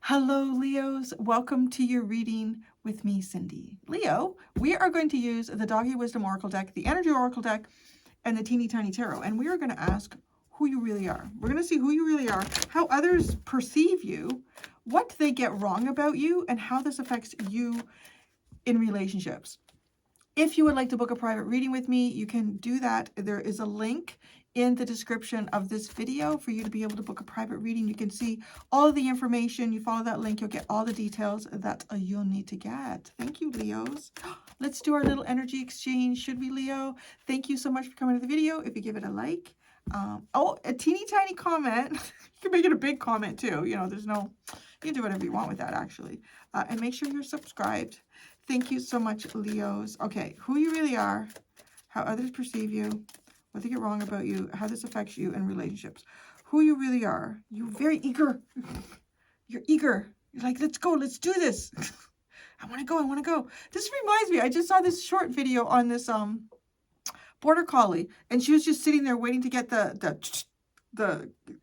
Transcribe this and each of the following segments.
Hello, Leos. Welcome to your reading with me, Cindy. Leo, we are going to use the Doggy Wisdom Oracle deck, the Energy Oracle deck, and the Teeny Tiny Tarot. And we are going to ask who you really are. We're going to see who you really are, how others perceive you, what they get wrong about you, and how this affects you in relationships. If you would like to book a private reading with me, you can do that. There is a link in the description of this video for you to be able to book a private reading. You can see all of the information. You follow that link, you'll get all the details that you'll need to get. Thank you, Leos. Let's do our little energy exchange, should we, Leo? Thank you so much for coming to the video. If you give it a like, a teeny tiny comment. You can make it a big comment too. You know, you can do whatever you want with that, actually. And make sure you're subscribed. Thank you so much, Leos. Okay, who you really are, how others perceive you, what they get wrong about you, how this affects you in relationships. Who you really are. You're very eager. You're eager. You're like, let's go, let's do this. I want to go, I want to go. This reminds me, I just saw this short video on this border collie, and she was just sitting there waiting to get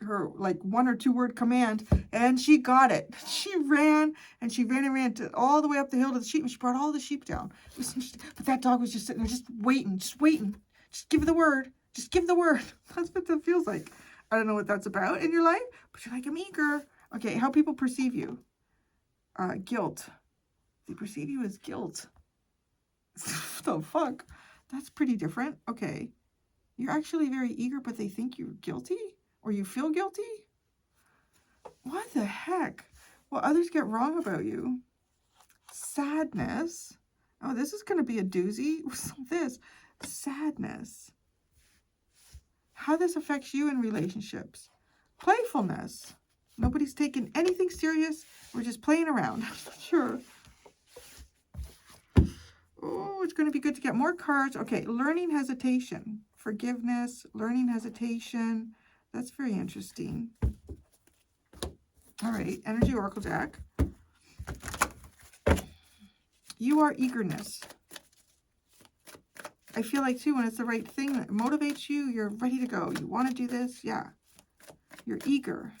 her like 1 or 2 word command, and she got it. She ran and she ran all the way up the hill to the sheep, and she brought all the sheep down. But that dog was just sitting there, just waiting. Just give the word. Just give the word. That's what that feels like. I don't know what that's about in your life, but you're like, I'm eager. Okay, how people perceive you. Guilt. They perceive you as guilt. The fuck? That's pretty different. Okay. You're actually very eager, but they think you're guilty? Or you feel guilty? What the heck? What others get wrong about you? Sadness. Oh, this is going to be a doozy. What's this? Sadness. How this affects you in relationships. Playfulness. Nobody's taking anything serious. We're just playing around. Sure. Oh, it's going to be good to get more cards. Okay, learning hesitation. Forgiveness, learning hesitation. That's very interesting. All right, Energy Oracle deck. You are eagerness. I feel like, too, when it's the right thing that motivates you, you're ready to go. You want to do this? Yeah. You're eager.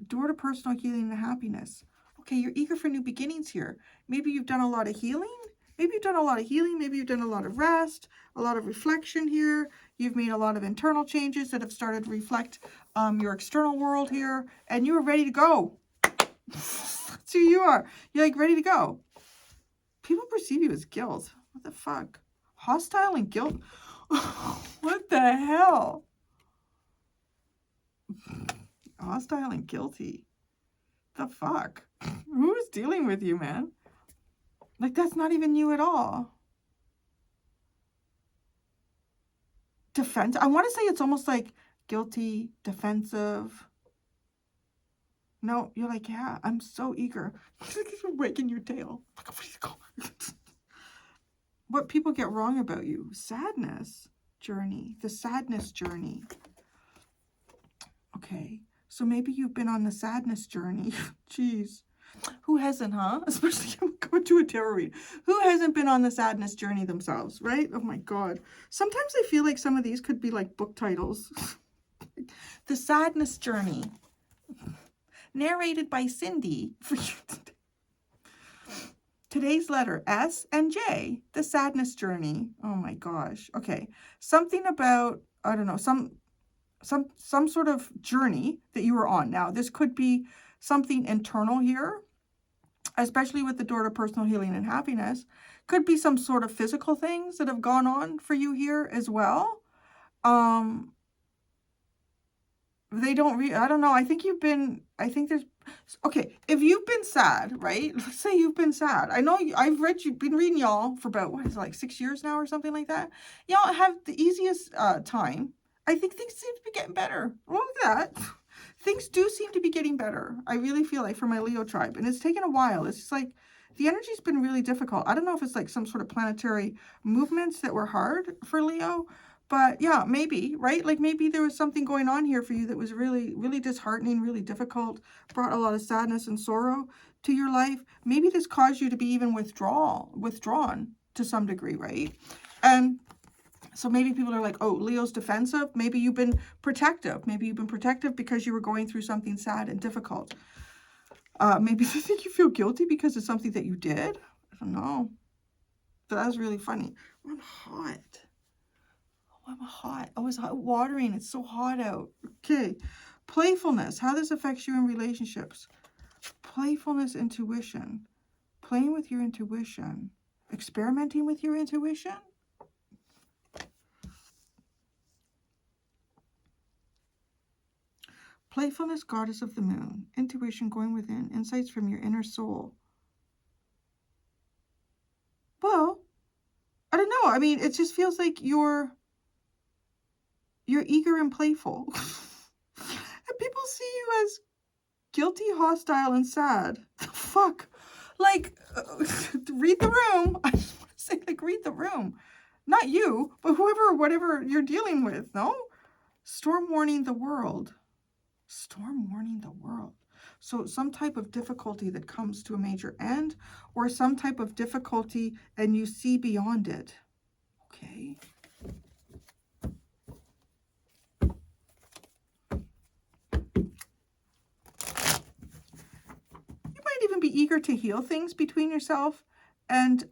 Door to personal healing and happiness. Okay, you're eager for new beginnings here. Maybe you've done a lot of healing. Maybe you've done a lot of healing. Maybe you've done a lot of rest, a lot of reflection here. You've made a lot of internal changes that have started to reflect your external world here. And you are ready to go. That's who you are. You're like ready to go. People perceive you as guilt. What the fuck? Hostile and guilt? What the hell? Hostile and guilty. The fuck? Who is dealing with you, man? Like, that's not even you at all. Defense. I want to say it's almost like guilty, defensive. No, you're like, yeah, I'm so eager. You're wagging your tail. What people get wrong about you. Sadness journey. The sadness journey. Okay. So maybe you've been on the sadness journey. Jeez. Who hasn't, huh? Especially going to a tarot read. Who hasn't been on the sadness journey themselves, right? Oh my God. Sometimes I feel like some of these could be like book titles. The Sadness Journey. Narrated by Cindy for you today. Today's letter, S and J. The Sadness Journey. Oh my gosh. Okay. Something about, I don't know, some sort of journey that you were on. Now, this could be something internal here, especially with the door to personal healing and happiness. Could be some sort of physical things that have gone on for you here as well. They don't I don't know. I think there's, okay, if you've been sad, right? Let's say you've been sad. I know you've been reading y'all for about, what is it, like 6 years now or something like that. Y'all have the easiest time. I think things seem to be getting better. Look at that. Things do seem to be getting better. I really feel like for my Leo tribe. And it's taken a while. It's just like the energy's been really difficult. I don't know if it's like some sort of planetary movements that were hard for Leo. But yeah, maybe, right? Like maybe there was something going on here for you that was really, really disheartening, really difficult, brought a lot of sadness and sorrow to your life. Maybe this caused you to be even withdrawn to some degree, right? And So maybe people are like, oh, Leo's defensive. Maybe you've been protective. Maybe you've been protective because you were going through something sad and difficult. Maybe they think you feel guilty because it's something that you did. I don't know. But that was really funny. I'm hot. Oh, I'm hot. Oh, it's hot watering. It's so hot out. Okay. Playfulness. How this affects you in relationships. Playfulness, intuition. Playing with your intuition. Experimenting with your intuition. Playfulness, goddess of the moon. Intuition, going within. Insights from your inner soul. Well, I don't know. I mean, it just feels like you're eager and playful. And people see you as guilty, hostile, and sad. Fuck. Like, read the room. I just want to say, like, read the room. Not you, but whoever, whatever you're dealing with, no? Storm warning the world. Storm warning the world. So some type of difficulty that comes to a major end, or some type of difficulty and you see beyond it. Okay. You might even be eager to heal things between yourself and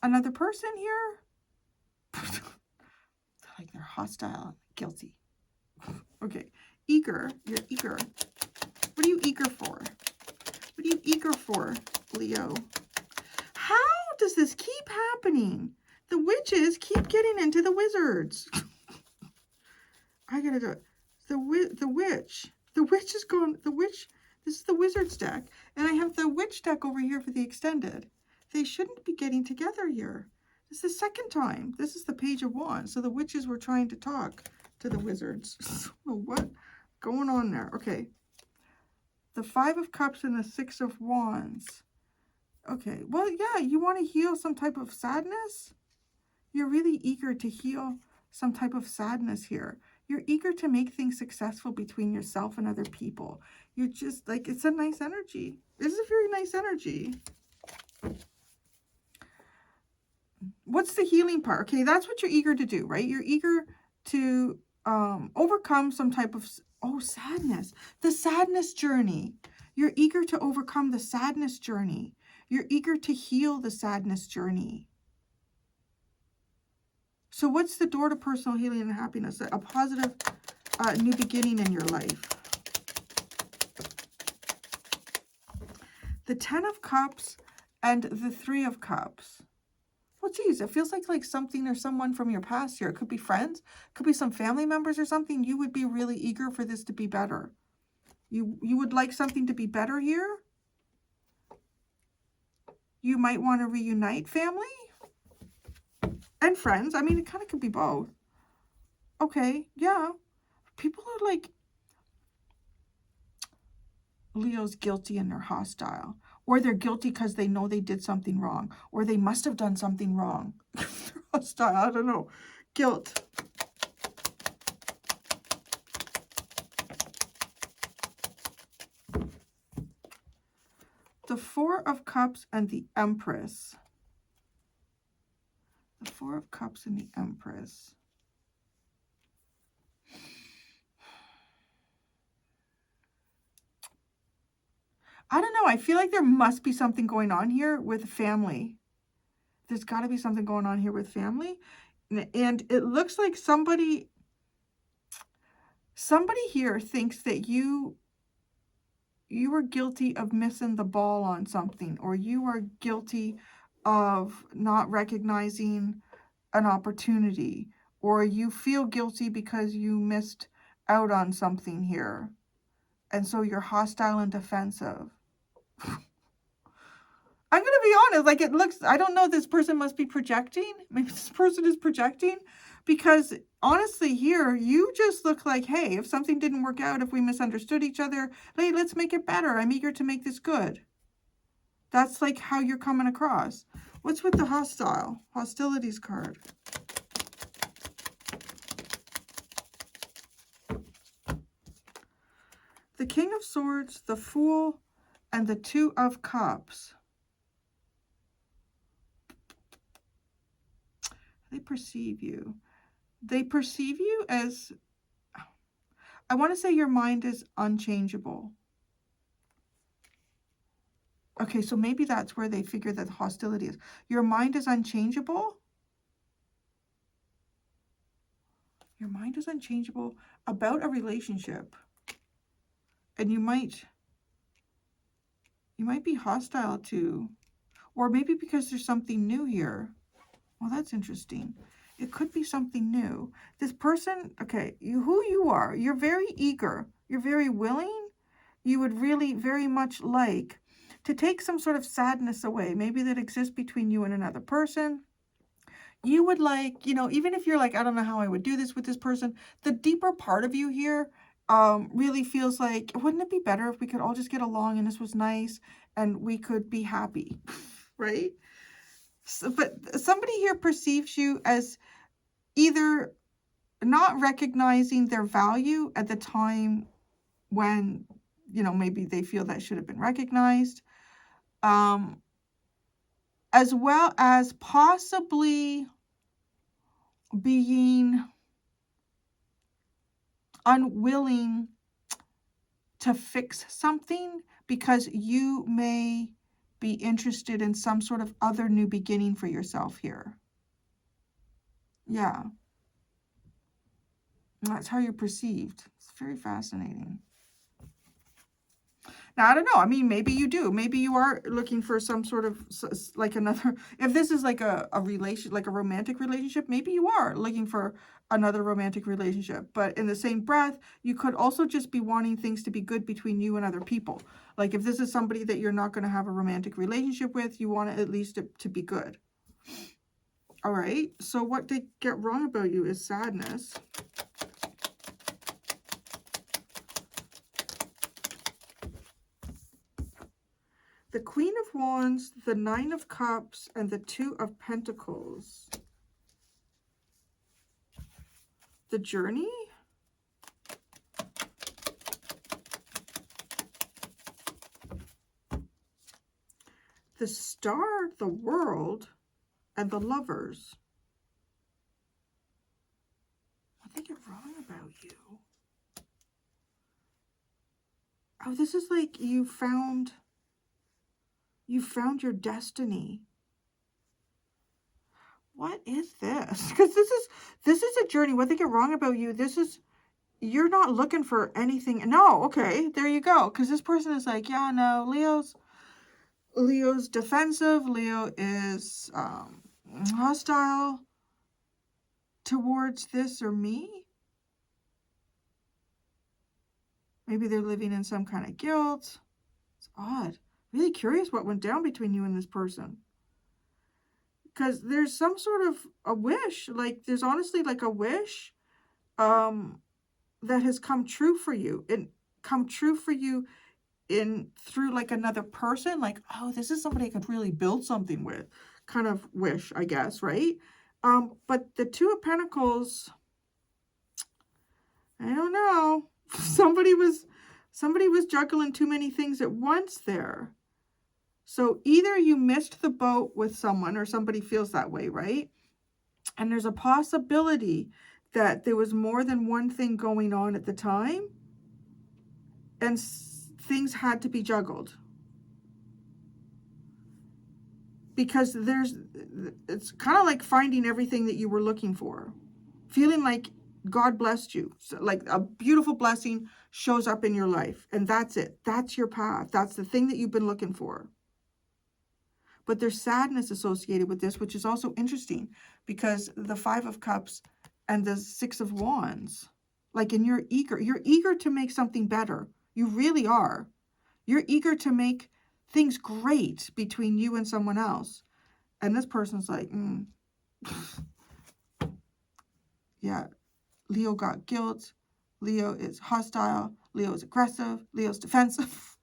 another person here. Like they're hostile, guilty. Okay. Eager. You're eager. What are you eager for? What are you eager for, Leo? How does this keep happening? The witches keep getting into the wizards. I gotta do it. The witch. The witch is going. The witch. This is the wizard's deck. And I have the witch deck over here for the extended. They shouldn't be getting together here. This is the second time. This is the Page of Wands. So the witches were trying to talk to the wizards. What going on there? Okay. The Five of Cups and the Six of Wands. Okay. Well, yeah, you want to heal some type of sadness? You're really eager to heal some type of sadness here. You're eager to make things successful between yourself and other people. You're just like, it's a nice energy. This is a very nice energy. What's the healing part? Okay, that's what you're eager to do, right? You're eager to overcome some type of, sadness. The sadness journey. You're eager to overcome the sadness journey. You're eager to heal the sadness journey. So what's the door to personal healing and happiness? A positive new beginning in your life. The Ten of Cups and the Three of Cups. Well, geez, it feels like something or someone from your past here. It could be friends, could be some family members or something. You would be really eager for this to be better. You would like something to be better here. You might want to reunite family and friends. I mean, it kind of could be both. Okay, yeah. People are like, Leo's guilty and they're hostile. Or they're guilty because they know they did something wrong. Or they must have done something wrong. They're hostile, I don't know. Guilt. The Four of Cups and the Empress. The Four of Cups and the Empress. I don't know. I feel like there must be something going on here with family. There's got to be something going on here with family. And it looks like somebody here thinks that you were guilty of missing the ball on something, or you are guilty of not recognizing an opportunity, or you feel guilty because you missed out on something here. And so you're hostile and defensive. I'm going to be honest, like it looks, I don't know, this person must be projecting. Maybe this person is projecting because honestly here, you just look like, hey, if something didn't work out, if we misunderstood each other, hey, let's make it better. I'm eager to make this good. That's like how you're coming across. What's with the hostile? Hostilities card. The King of Swords, the Fool, and the Two of Cups. Are they perceive you? They perceive you as, I want to say your mind is unchangeable. Okay, so maybe that's where they figure that the hostility is. Your mind is unchangeable. Your mind is unchangeable about a relationship. And you might be hostile to, or maybe because there's something new here. Well, that's interesting. It could be something new. This person, okay, who you are, you're very eager. You're very willing. You would really very much like to take some sort of sadness away, maybe that exists between you and another person. You would like, even if you're like, I don't know how I would do this with this person, the deeper part of you here really feels like, wouldn't it be better if we could all just get along and this was nice and we could be happy, right? So, but somebody here perceives you as either not recognizing their value at the time when, maybe they feel that should have been recognized, as well as possibly being unwilling to fix something because you may be interested in some sort of other new beginning for yourself here. Yeah. That's how you're perceived. It's very fascinating. Now, I don't know. I mean, maybe you do. Maybe you are looking for some sort of, like another, if this is like a relation, like a romantic relationship, maybe you are looking for another romantic relationship. But in the same breath, you could also just be wanting things to be good between you and other people. Like if this is somebody that you're not going to have a romantic relationship with, you want it at least to be good. All right. So what they get wrong about you is sadness. The Queen of Wands, the Nine of Cups, and the Two of Pentacles. The Journey. The Star, the World, and the Lovers. What did they get wrong about you? Oh, this is like you found your destiny. What is this? Because this is a journey. What they get wrong about you, you're not looking for anything. No, okay, there you go. Because this person is like, yeah, no, Leo's defensive. Leo is hostile towards this or me. Maybe they're living in some kind of guilt. It's odd. Really curious what went down between you and this person. Because there's some sort of a wish. Like, there's honestly like a wish that has come true for you. And come true for you through like another person. Like, oh, this is somebody I could really build something with. Kind of wish, I guess, right? But the Two of Pentacles, I don't know. Somebody was juggling too many things at once there. So either you missed the boat with someone or somebody feels that way, right? And there's a possibility that there was more than one thing going on at the time and things had to be juggled. Because it's kind of like finding everything that you were looking for. Feeling like God blessed you. So like a beautiful blessing shows up in your life. And that's it. That's your path. That's the thing that you've been looking for. But there's sadness associated with this, which is also interesting because the Five of Cups and the Six of Wands, like, and you're eager to make something better. You really are. You're eager to make things great between you and someone else. And this person's like, yeah, Leo got guilt. Leo is hostile. Leo is aggressive. Leo's defensive.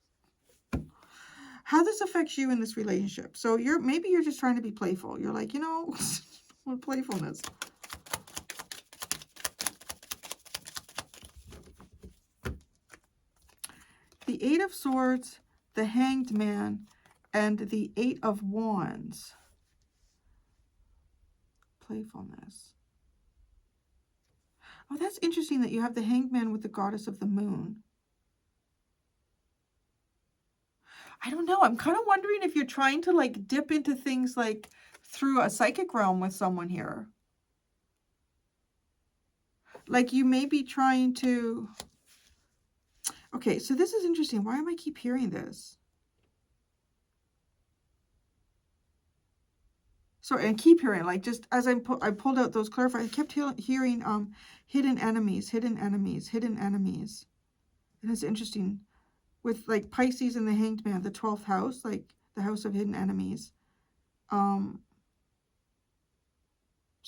How this affects you in this relationship. So maybe you're just trying to be playful. You're like, what playfulness. The Eight of Swords, the Hanged Man, and the Eight of Wands. Playfulness. Oh, that's interesting that you have the Hanged Man with the Goddess of the Moon. I don't know. I'm kind of wondering if you're trying to like dip into things like through a psychic realm with someone here. Like you may be trying to... Okay, so this is interesting. Why am I keep hearing this? Sorry, and keep hearing, like just as I pulled out those clarifiers, I kept hearing hidden enemies, hidden enemies, hidden enemies. And it's interesting with like Pisces and the Hanged Man, the 12th house, like the house of hidden enemies. So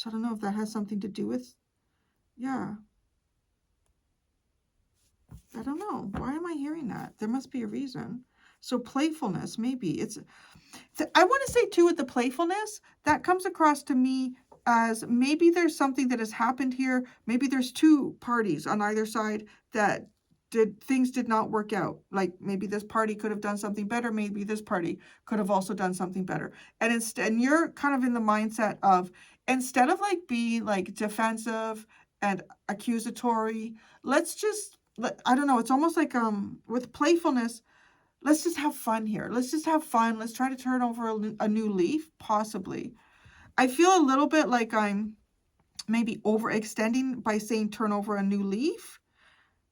I don't know if that has something to do with, yeah. I don't know. Why am I hearing that? There must be a reason. So playfulness, maybe it's... I want to say too with the playfulness, that comes across to me as maybe there's something that has happened here. Maybe there's two parties on either side that things did not work out. Like maybe this party could have done something better. Maybe this party could have also done something better. And instead, you're kind of in the mindset of, instead of like being like defensive and accusatory, let's just, I don't know. It's almost like with playfulness, let's just have fun here. Let's just have fun. Let's try to turn over a new leaf, possibly. I feel a little bit like I'm maybe overextending by saying turn over a new leaf,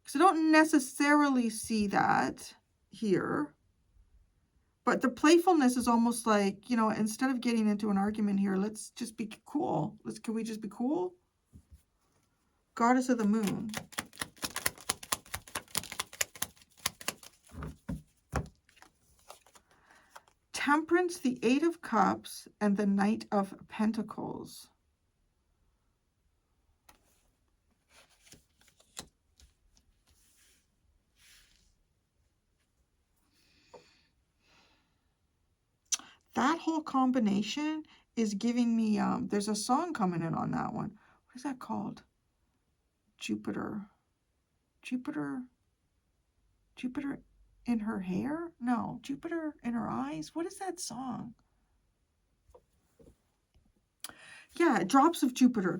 because I don't necessarily see that here. But the playfulness is almost like, you know, instead of getting into an argument here, let's just be cool. Can we just be cool? Goddess of the Moon. Temperance, the Eight of Cups, and the Knight of Pentacles. That whole combination is giving me, there's a song coming in on that one. What is that called? Jupiter in her hair? No, Jupiter in her eyes. What is that song? Yeah, Drops of Jupiter.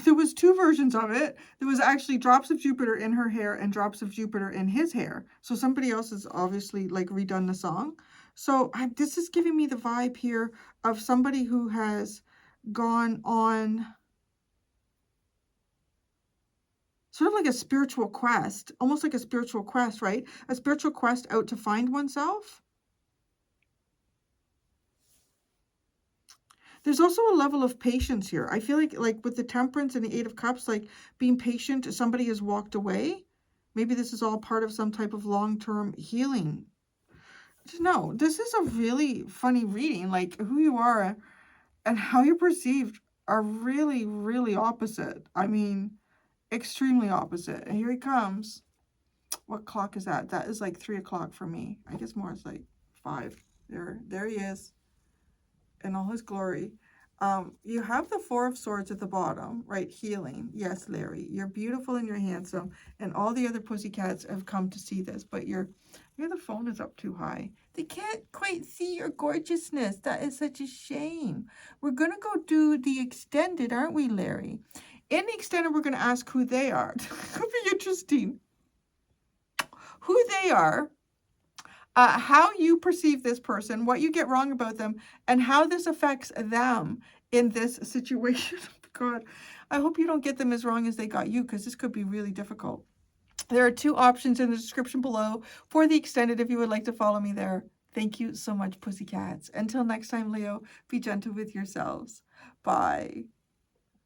There was two versions of it. There was actually Drops of Jupiter in her hair and Drops of Jupiter in his hair. So somebody else has obviously like redone the song. So this is giving me the vibe here of somebody who has gone on sort of like a spiritual quest, almost like a spiritual quest, right? A spiritual quest out to find oneself. There's also a level of patience here. I feel like with the Temperance and the Eight of Cups, like being patient, somebody has walked away. Maybe this is all part of some type of long-term healing. No, this is a really funny reading. Like who you are and how you're perceived are really, really opposite. I mean, extremely opposite. And here he comes. What clock is that? That is like 3 o'clock for me. I guess more it's like 5. There he is in all his glory. You have the Four of Swords at the bottom, right? Healing. Yes, Larry, you're beautiful and you're handsome. And all the other pussycats have come to see this, but the phone is up too high. They can't quite see your gorgeousness. That is such a shame. We're going to go do the extended, aren't we, Larry? In the extended, we're going to ask who they are. Could be interesting. Who they are, how you perceive this person, what you get wrong about them, and how this affects them in this situation. God, I hope you don't get them as wrong as they got you, because this could be really difficult. There are 2 options in the description below for the extended if you would like to follow me there. Thank you so much, pussycats. Until next time, Leo, be gentle with yourselves. Bye.